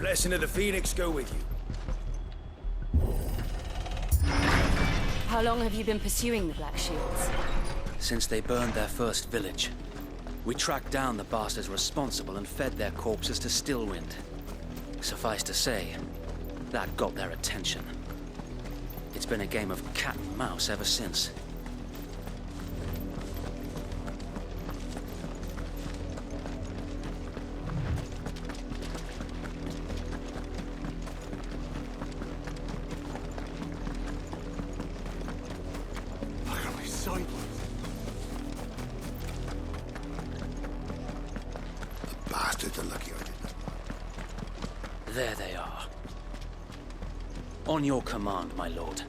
Blessing of the Phoenix go with you. How long have you been pursuing the Black Shields? Since they burned their first village. We tracked down the bastards responsible and fed their corpses to Stillwind. Suffice to say, that got their attention. It's been a game of cat and mouse ever since. There they are. On your command, my lord.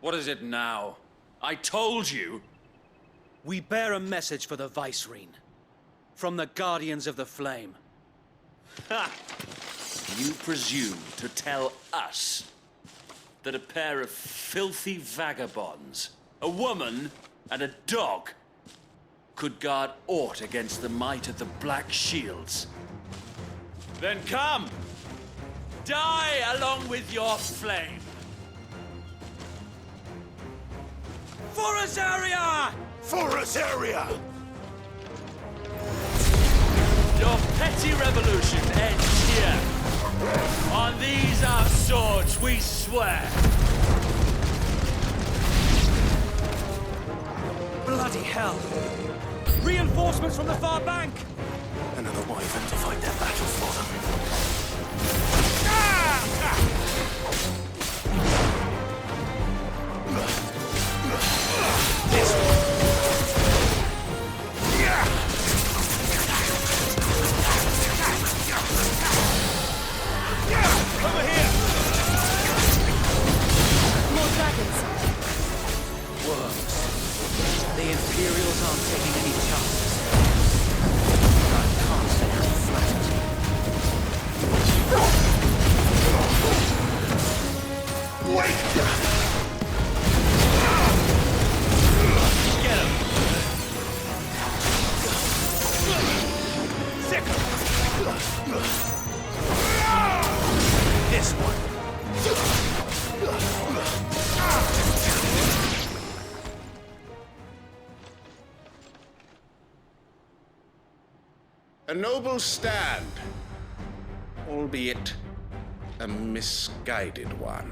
What is it now? I told you! We bear a message for the Vicereine. From the Guardians of the Flame. Ha! You presume to tell us that a pair of filthy vagabonds, a woman and a dog, could guard aught against the might of the Black Shields? Then come! Die along with your flame! For Azaria! For Azaria! Your petty revolution ends here. On these our swords we swear. Bloody hell! Reinforcements from the far bank! Another wyvern to fight their battle for them. This one. Over here! More dragons. Worms. The Imperials aren't taking any chances. I can't say I'm flattered. Wait! Get him! Sicker! This one. A noble stand, albeit a misguided one.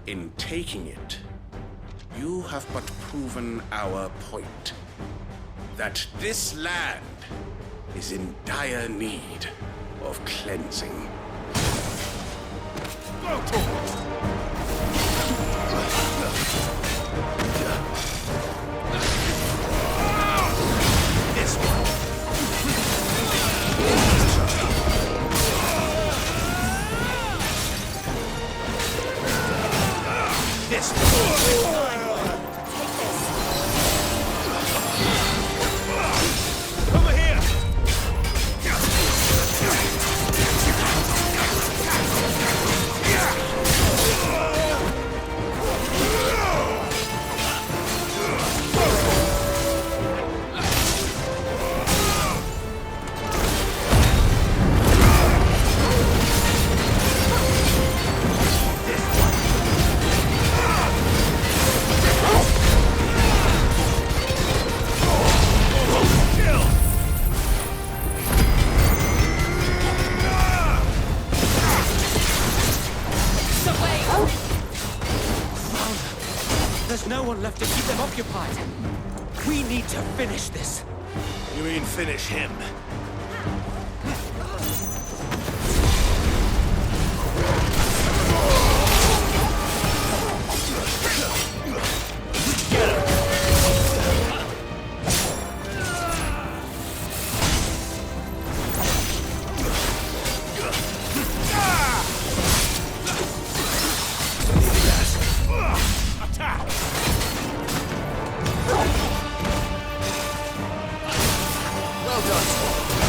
In taking it, you have but proven our point, that this land is in dire need of cleansing. Go to it! This one. This one. Over here! There's no one left to keep them occupied. We need to finish this. You mean finish him? Get him! Attack! Well done.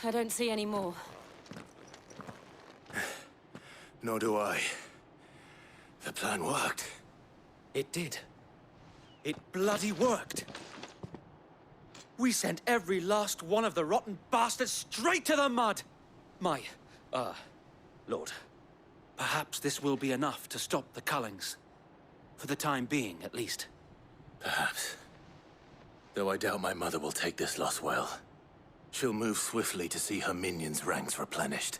I don't see any more. Nor do I. The plan worked. It did. It bloody worked. We sent every last one of the rotten bastards straight to the mud! Lord, perhaps this will be enough to stop the Cullings. For the time being, at least. Perhaps. Though I doubt my mother will take this loss well. She'll move swiftly to see her minions' ranks replenished.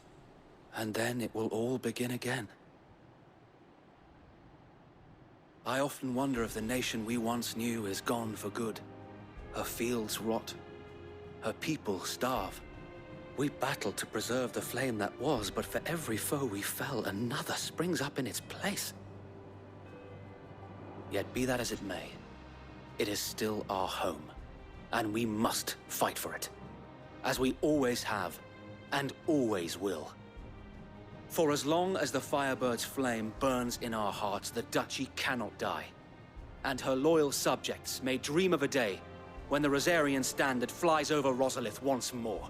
And then it will all begin again. I often wonder if the nation we once knew is gone for good. Her fields rot. Her people starve. We battled to preserve the flame that was, but for every foe we fell, another springs up in its place. Yet be that as it may, it is still our home, and we must fight for it, as we always have, and always will. For as long as the Firebird's flame burns in our hearts, the Duchy cannot die, and her loyal subjects may dream of a day when the Rosarian standard flies over Rosalith once more.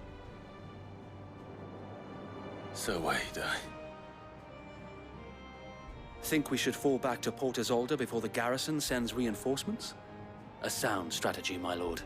So wait, Think we should fall back to Port Isolde before the garrison sends reinforcements? A sound strategy, my lord.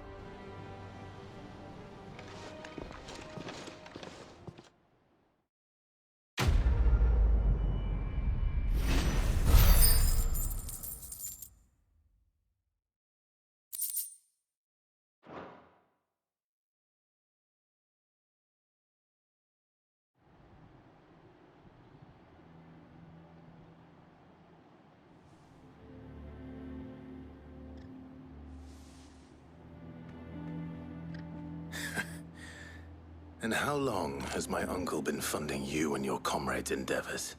And how long has my uncle been funding you and your comrades' endeavors?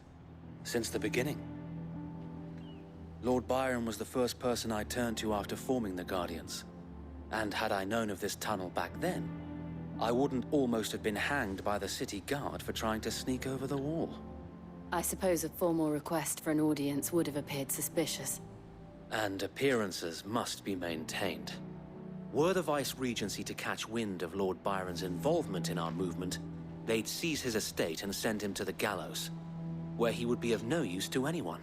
Since the beginning. Lord Byron was the first person I turned to after forming the Guardians. And had I known of this tunnel back then, I wouldn't almost have been hanged by the city guard for trying to sneak over the wall. I suppose a formal request for an audience would have appeared suspicious. And appearances must be maintained. Were the Vice-Regency to catch wind of Lord Byron's involvement in our movement, they'd seize his estate and send him to the gallows, where he would be of no use to anyone.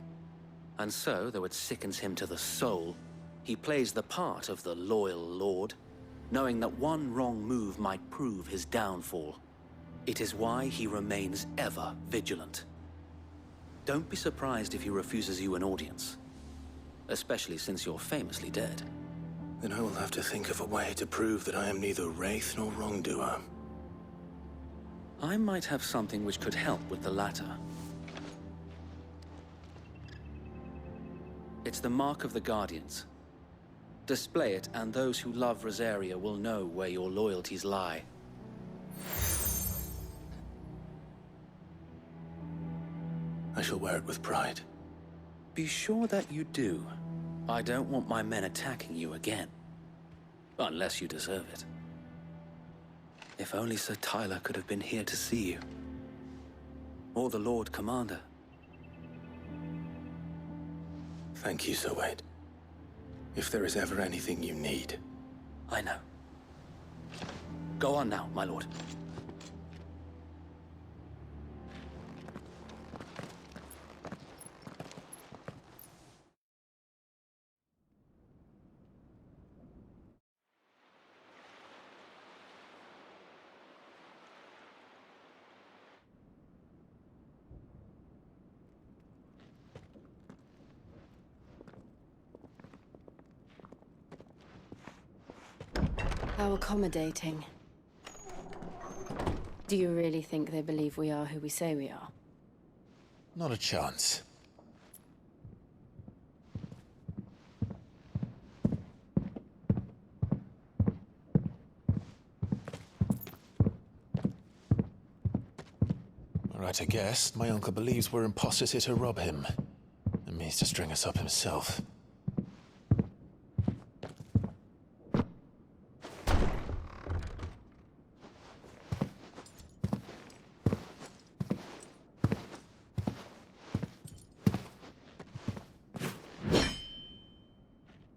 And so, though it sickens him to the soul, he plays the part of the loyal lord, knowing that one wrong move might prove his downfall. It is why he remains ever vigilant. Don't be surprised if he refuses you an audience, especially since you're famously dead. Then I will have to think of a way to prove that I am neither wraith nor wrongdoer. I might have something which could help with the latter. It's the mark of the Guardians. Display it, and those who love Rosaria will know where your loyalties lie. I shall wear it with pride. Be sure that you do. I don't want my men attacking you again. Unless you deserve it. If only Sir Tyler could have been here to see you. Or the Lord Commander. Thank you, Sir Wade. If there is ever anything you need. I know. Go on now, my lord. How accommodating. Do you really think they believe we are who we say we are? Not a chance. Right, I guess. My uncle believes we're imposters here to rob him. And means to string us up himself.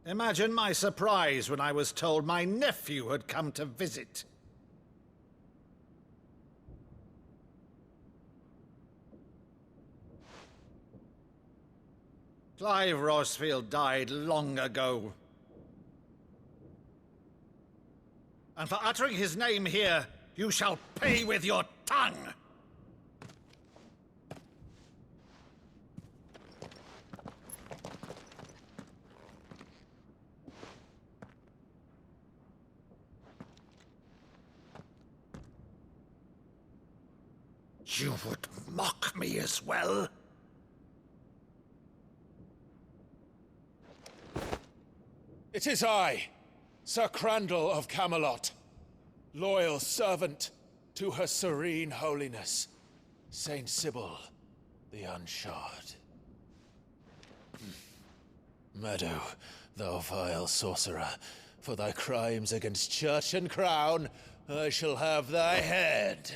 Imagine my surprise when I was told my nephew had come to visit. Clive Rosfield died long ago. And for uttering his name here, you shall pay with your tongue! You would mock me as well? It is I, Sir Crandall of Camelot, loyal servant to her serene holiness, Saint Sybil the Unshod. Meadow, thou vile sorcerer, for thy crimes against church and crown, I shall have thy head.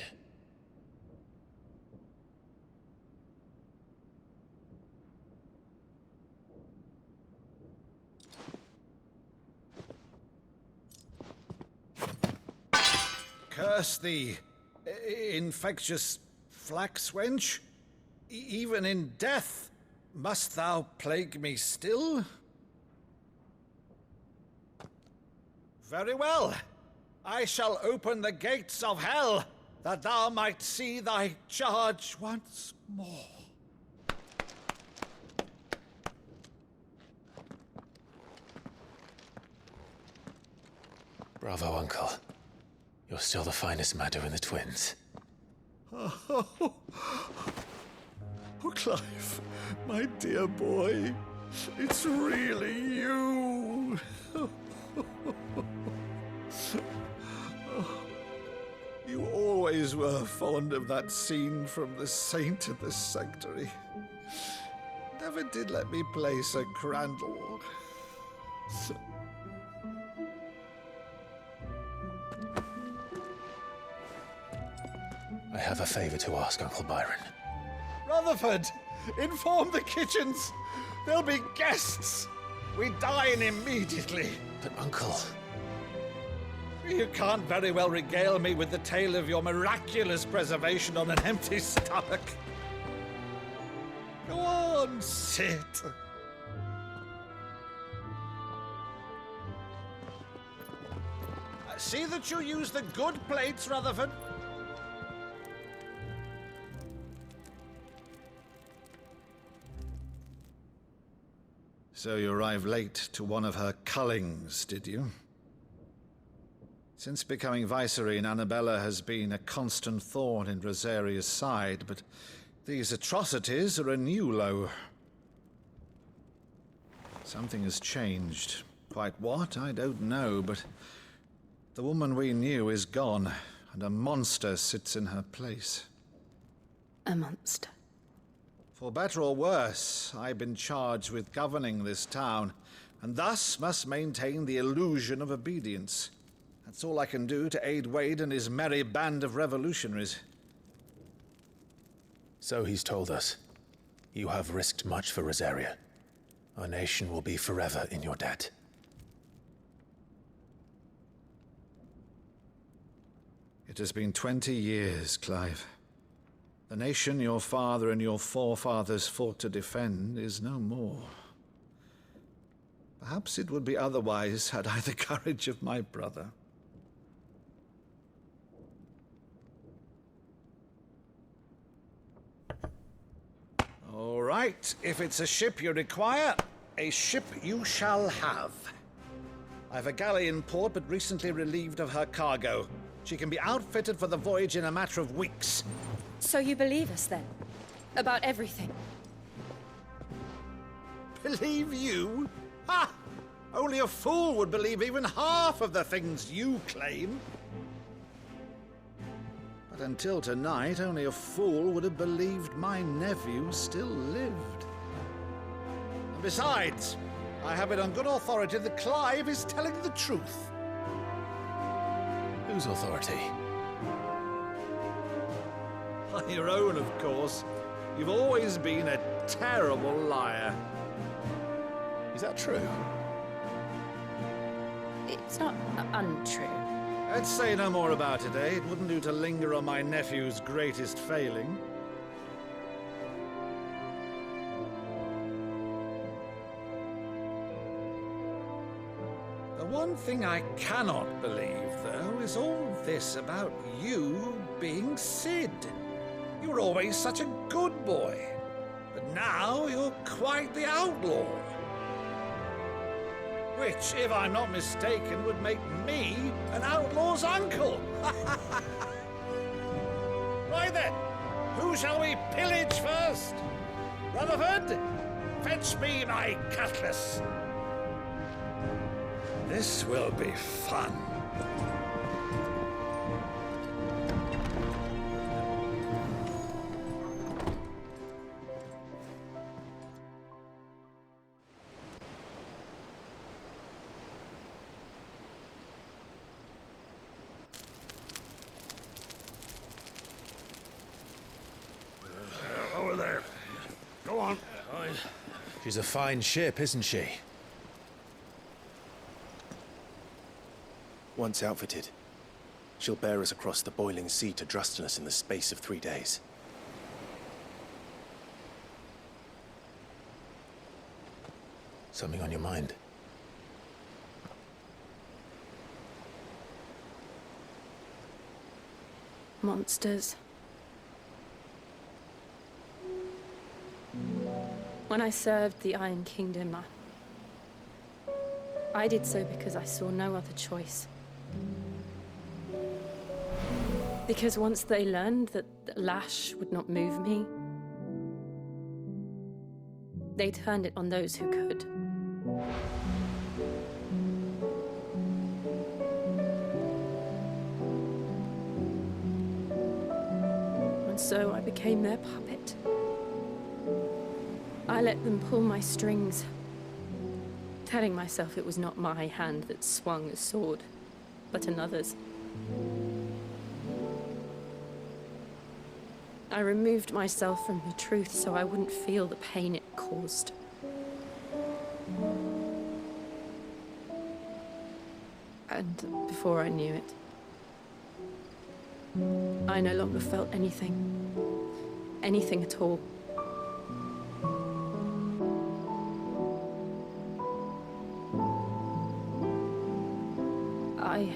Curse thee, infectious flax wench. Even in death, must thou plague me still? Very well. I shall open the gates of hell, that thou might see thy charge once more. Bravo, Uncle. You're still the finest Meadow in the twins. Oh, Clive, my dear boy, it's really you. You always were fond of that scene from The Saint in the Sanctuary. Never did let me play Sir Crandall. I have a favor to ask, Uncle Byron. Rutherford, inform the kitchens. There'll be guests. We dine immediately. But, Uncle... You can't very well regale me with the tale of your miraculous preservation on an empty stomach. Go on, sit. See that you use the good plates, Rutherford. So you arrived late to one of her cullings, did you? Since becoming Vicereine, Annabella has been a constant thorn in Rosaria's side, but these atrocities are a new low. Something has changed. Quite what, I don't know, but the woman we knew is gone, and a monster sits in her place. A monster. For better or worse, I've been charged with governing this town, and thus must maintain the illusion of obedience. That's all I can do to aid Wade and his merry band of revolutionaries. So he's told us. You have risked much for Rosaria. Our nation will be forever in your debt. It has been 20 years, Clive. The nation your father and your forefathers fought to defend is no more. Perhaps it would be otherwise had I the courage of my brother. All right, if it's a ship you require, a ship you shall have. I've a galley in port, but recently relieved of her cargo. She can be outfitted for the voyage in a matter of weeks. So you believe us then? About everything? Believe you? Ha! Only a fool would believe even half of the things you claim. But until tonight, only a fool would have believed my nephew still lived. And besides, I have it on good authority that Clive is telling the truth. Whose authority? On your own, of course. You've always been a terrible liar. Is that true? It's not untrue. Let's say no more about it, eh? It wouldn't do to linger on my nephew's greatest failing. one thing I cannot believe, though, is all this about you being Sid. You were always such a good boy, but now you're quite the outlaw. Which, if I'm not mistaken, would make me an outlaw's uncle. Why then, who shall we pillage first? Rutherford, fetch me my cutlass. This will be fun. Over there. Go on. She's a fine ship, isn't she? Once outfitted, she'll bear us across the boiling sea to Drustinus in the space of 3 days. Something on your mind? Monsters. When I served the Iron Kingdom, I did so because I saw no other choice. Because once they learned that the lash would not move me, they turned it on those who could. And so I became their puppet. I let them pull my strings, telling myself it was not my hand that swung a sword, but another's. I removed myself from the truth so I wouldn't feel the pain it caused. And before I knew it, I no longer felt anything. Anything at all. I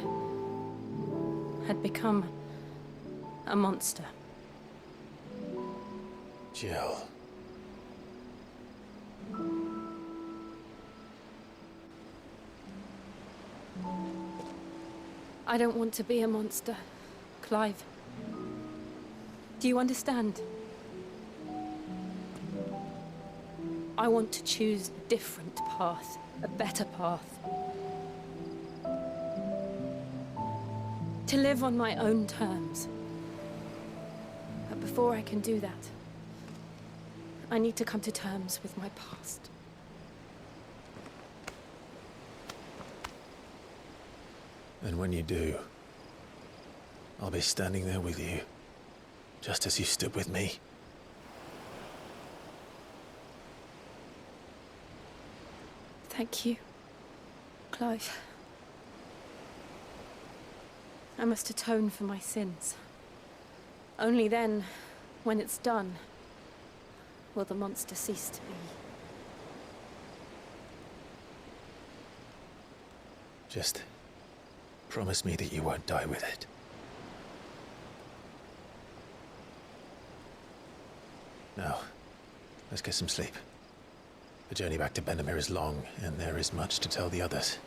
had become a monster. Jill. I don't want to be a monster, Clive. Do you understand? I want to choose a different path, a better path. To live on my own terms. But before I can do that, I need to come to terms with my past. And when you do, I'll be standing there with you, just as you stood with me. Thank you, Clive. I must atone for my sins. Only then, when it's done, will the monster cease to be. Just promise me that you won't die with it. Now, let's get some sleep. The journey back to Benamir is long, and there is much to tell the others.